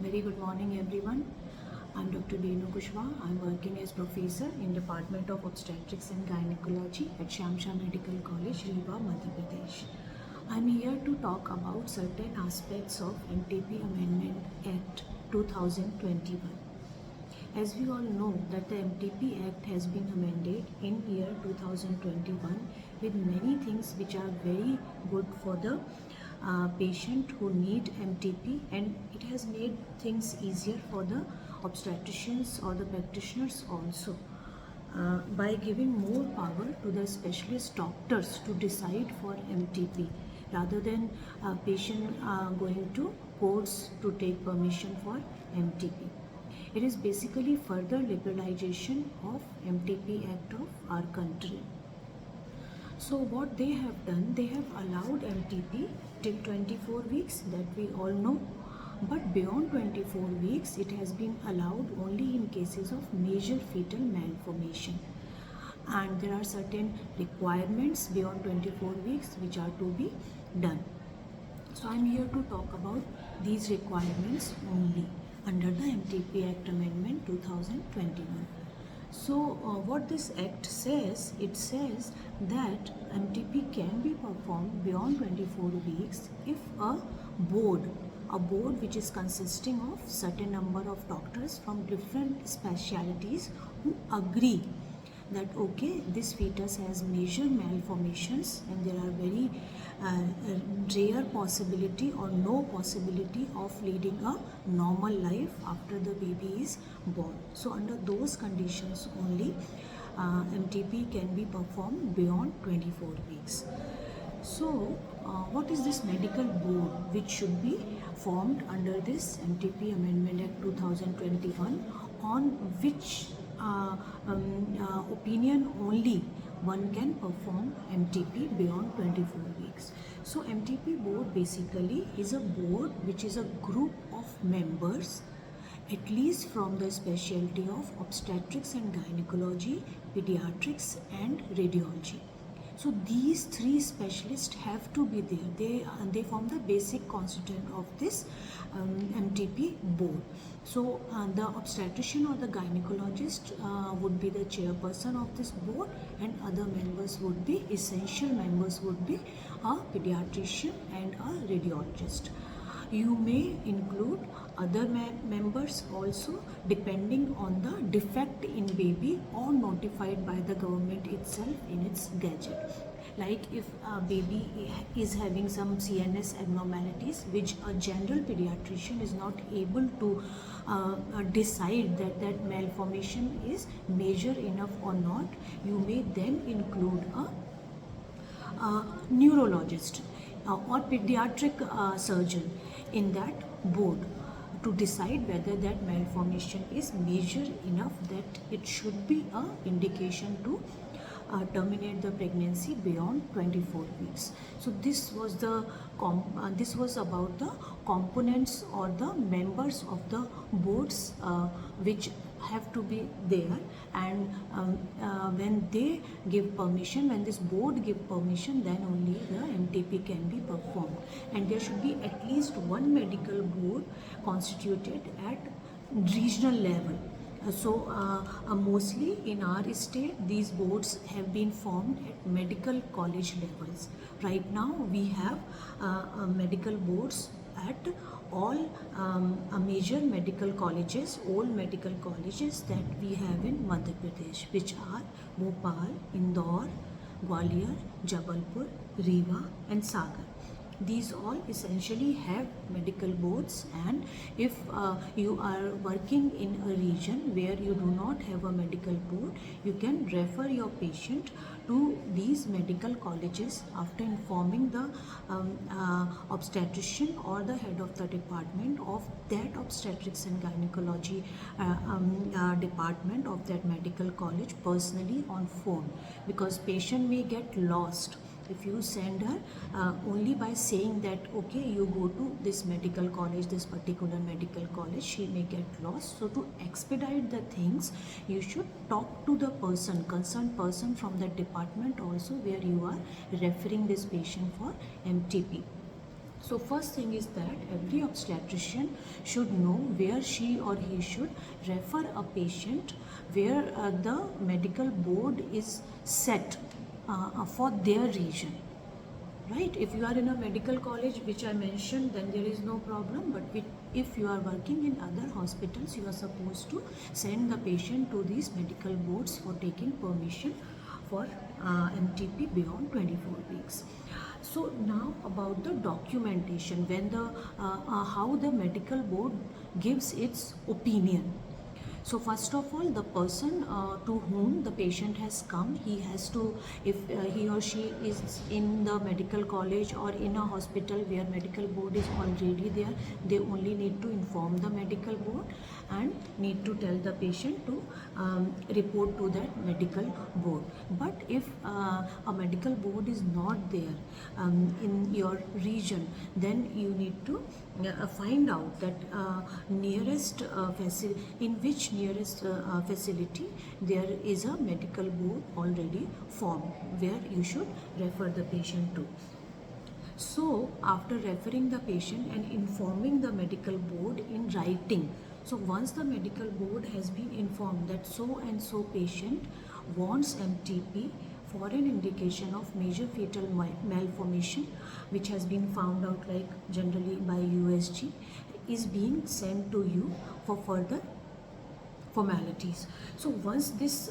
Very good morning everyone. I'm Dr. Denu Kushwa. I'm working as professor in Department of Obstetrics and Gynecology at Shamsha Medical College, Rewa, Madhya Pradesh. I'm here to talk about certain aspects of MTP Amendment Act 2021. As we all know that the MTP Act has been amended in year 2021 with many things which are very good for the patient who need MTP, and it has made things easier for the obstetricians or the practitioners also. By giving more power to the specialist doctors to decide for MTP rather than patient going to courts to take permission for MTP. It is basically further liberalization of MTP Act of our country. So what they have done, they have allowed MTP till 24 weeks, that we all know. But beyond 24 weeks, it has been allowed only in cases of major fetal malformation. And there are certain requirements beyond 24 weeks which are to be done. So I am here to talk about these requirements only under the MTP Act Amendment 2021. So what this act says, it says that MTP can be performed beyond 24 weeks if a board which is consisting of certain number of doctors from different specialities who agree that okay, this fetus has major malformations and there are very rare possibility or no possibility of leading a normal life after the baby is born. So under those conditions only MTP can be performed beyond 24 weeks. So what is this medical board which should be formed under this MTP Amendment Act 2021, on which opinion only one can perform MTP beyond 24 weeks. So MTP board basically is a board which is a group of members, at least from the specialty of obstetrics and gynecology, pediatrics and radiology. So these three specialists have to be there. They form the basic constituent of this MTP board. So the obstetrician or the gynecologist would be the chairperson of this board, and other members would be, essential members would be a pediatrician and a radiologist. You may include other members also depending on the defect in baby or notified by the government itself in its gadget. Like if a baby is having some CNS abnormalities which a general pediatrician is not able to decide that malformation is major enough or not, you may then include a neurologist or pediatric surgeon in that board to decide whether that malformation is major enough that it should be an indication to terminate the pregnancy beyond 24 weeks. So this was about the components or the members of the boards which have to be there, and when they give permission, when this board give permission, then only the MTP can be performed. And there should be at least one medical board constituted at regional level. Mostly in our state, these boards have been formed at medical college levels. Right now we have medical boards at all major medical colleges, old medical colleges that we have in Madhya Pradesh, which are Bhopal, Indore, Gwalior, Jabalpur, Rewa and Sagar. These all essentially have medical boards, and if you are working in a region where you do not have a medical board, you can refer your patient to these medical colleges after informing the obstetrician or the head of the department of that obstetrics and gynecology department of that medical college personally on phone, because patient may get lost if you send her only by saying that okay, you go to this medical college, this particular medical college, she may get lost. So to expedite the things, you should talk to the concerned person from that department also where you are referring this patient for MTP. So first thing is that every obstetrician should know where she or he should refer a patient, where the medical board is set for their region. Right? If you are in a medical college, which I mentioned, then there is no problem. But if you are working in other hospitals, you are supposed to send the patient to these medical boards for taking permission for MTP beyond 24 weeks. So now about the documentation, when the how the medical board gives its opinion. So first of all, the person to whom the patient has come, he has to, if he or she is in the medical college or in a hospital where medical board is already there, they only need to inform the medical board and need to tell the patient to report to that medical board. But if a medical board is not there in your region, then you need to find out that nearest in which nearest facility there is a medical board already formed where you should refer the patient to. So after referring the patient and informing the medical board in writing, so once the medical board has been informed that so and so patient wants MTP for an indication of major fetal malformation, which has been found out like generally by USG, is being sent to you for further formalities. So once this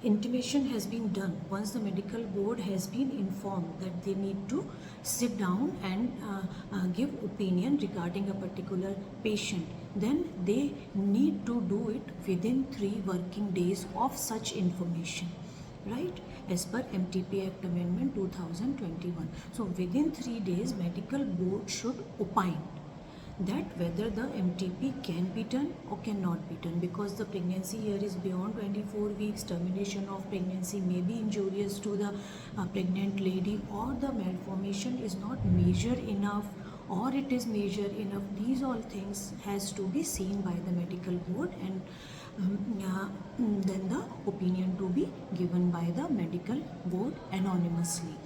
intimation has been done, once the medical board has been informed that they need to sit down and give opinion regarding a particular patient, then they need to do it within 3 working days of such information, right, as per MTP Act Amendment 2021. So within 3 days, medical board should opine that whether the MTP can be done or cannot be done, because the pregnancy here is beyond 24 weeks, termination of pregnancy may be injurious to the pregnant lady, or the malformation is not major enough, or it is major enough. These all things has to be seen by the medical board, and then the opinion to be given by the medical board anonymously.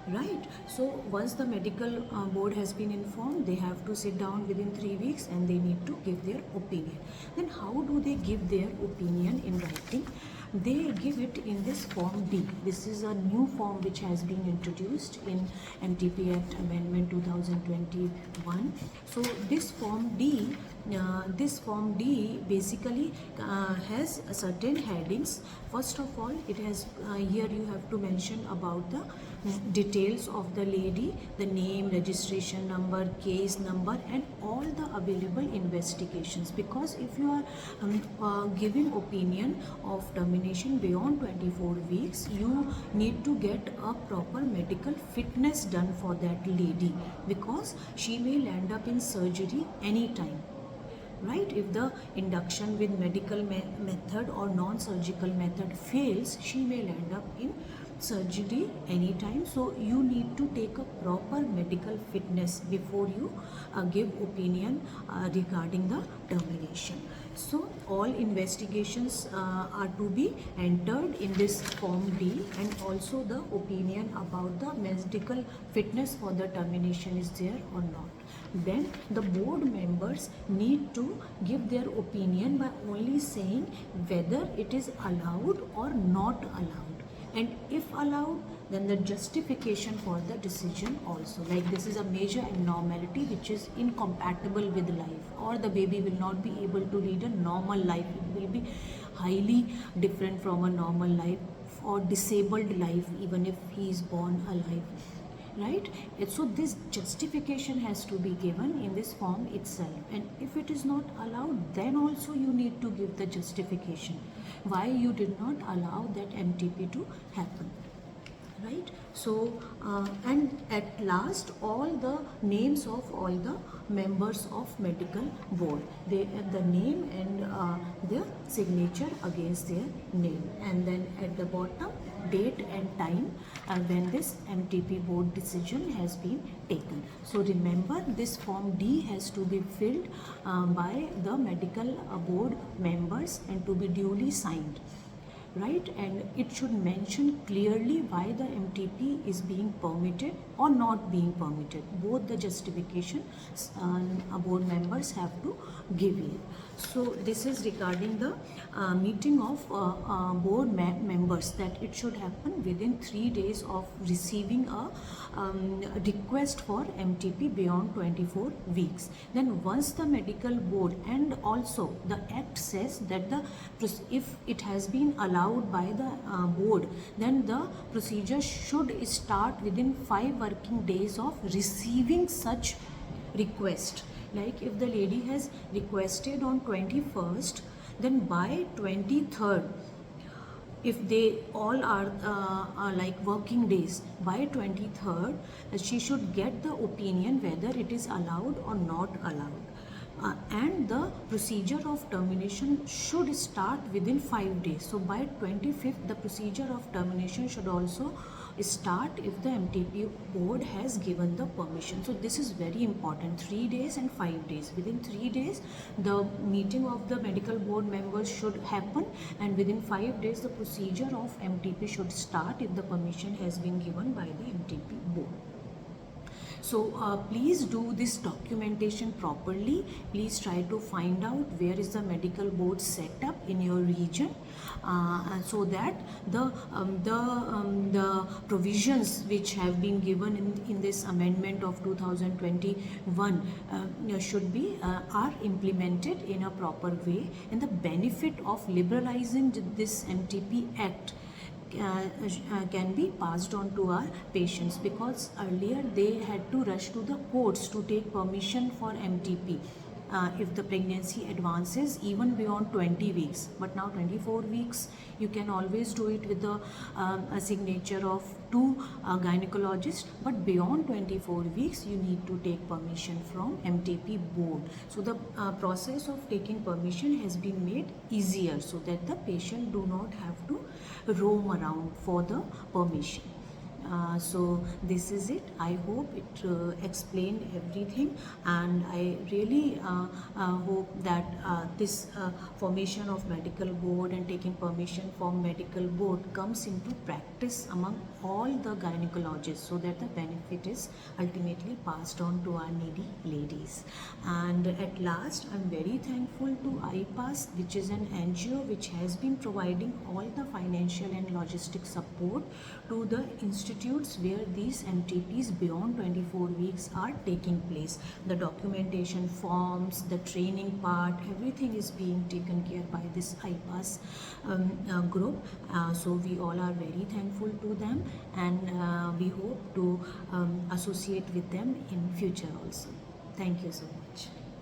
Right. So once the medical board has been informed, they have to sit down within 3 weeks and they need to give their opinion. Then how do they give their opinion in writing? They give it in this Form D. This is a new form which has been introduced in MTP Act Amendment 2021. So this Form D basically has certain headings. First of all, it has here you have to mention about the details of the lady, the name, registration number, case number, and all the available investigations. Because if you are giving opinion of termination beyond 24 weeks, you need to get a proper medical fitness done for that lady, because she may land up in surgery anytime. Right? If the induction with medical method or non-surgical method fails, she may land up in surgery anytime. So you need to take a proper medical fitness before you give opinion regarding the termination. So all investigations are to be entered in this Form D, and also the opinion about the medical fitness for the termination is there or not. Then the board members need to give their opinion by only saying whether it is allowed or not allowed, and if allowed, then the justification for the decision also, like this is a major abnormality which is incompatible with life, or the baby will not be able to lead a normal life, it will be highly different from a normal life or disabled life even if he is born alive. Right? So this justification has to be given in this form itself, and if it is not allowed, then also you need to give the justification why you did not allow that MTP to happen. Right? So and at last, all the names of all the members of medical board, they the name and their signature against their name, and then at the bottom date and time when this MTP board decision has been taken. So remember, this Form D has to be filled by the medical board members and to be duly signed. right? And it should mention clearly why the MTP is being permitted or not being permitted. Both the justification board members have to give here. So this is regarding the meeting of board members, that it should happen within 3 days of receiving a request for MTP beyond 24 weeks. Then once the medical board, and also the act says that if it has been allowed by the board, then the procedure should start within 5 working days of receiving such request. Like if the lady has requested on 21st, then by 23rd, if they all are like working days, by 23rd she should get the opinion whether it is allowed or not allowed. And the procedure of termination should start within 5 days. So by 25th the procedure of termination should also start if the MTP board has given the permission. So this is very important, 3 days and 5 days. Within 3 days the meeting of the medical board members should happen, and within 5 days the procedure of MTP should start if the permission has been given by the MTP board. So please do this documentation properly. Please try to find out where is the medical board set up in your region, so that the provisions which have been given in this amendment of 2021 should be are implemented in a proper way, and the benefit of liberalizing this MTP Act can be passed on to our patients, because earlier they had to rush to the courts to take permission for MTP if the pregnancy advances even beyond 20 weeks. But now 24 weeks you can always do it with a signature of 2 gynecologists, but beyond 24 weeks you need to take permission from MTP board. So the process of taking permission has been made easier, so that the patient do not have to roam around for the permission. So this is it. I hope it explained everything, and I really hope that this formation of medical board and taking permission from medical board comes into practice among all the gynecologists, so that the benefit is ultimately passed on to our needy ladies. And at last, I'm very thankful to IPAS, which is an NGO which has been providing all the financial and logistic support to the institutes where these MTPs beyond 24 weeks are taking place. The documentation forms, the training part, everything is being taken care by this IPAS group. So we all are very thankful to them, and we hope to associate with them in future also. Thank you so much.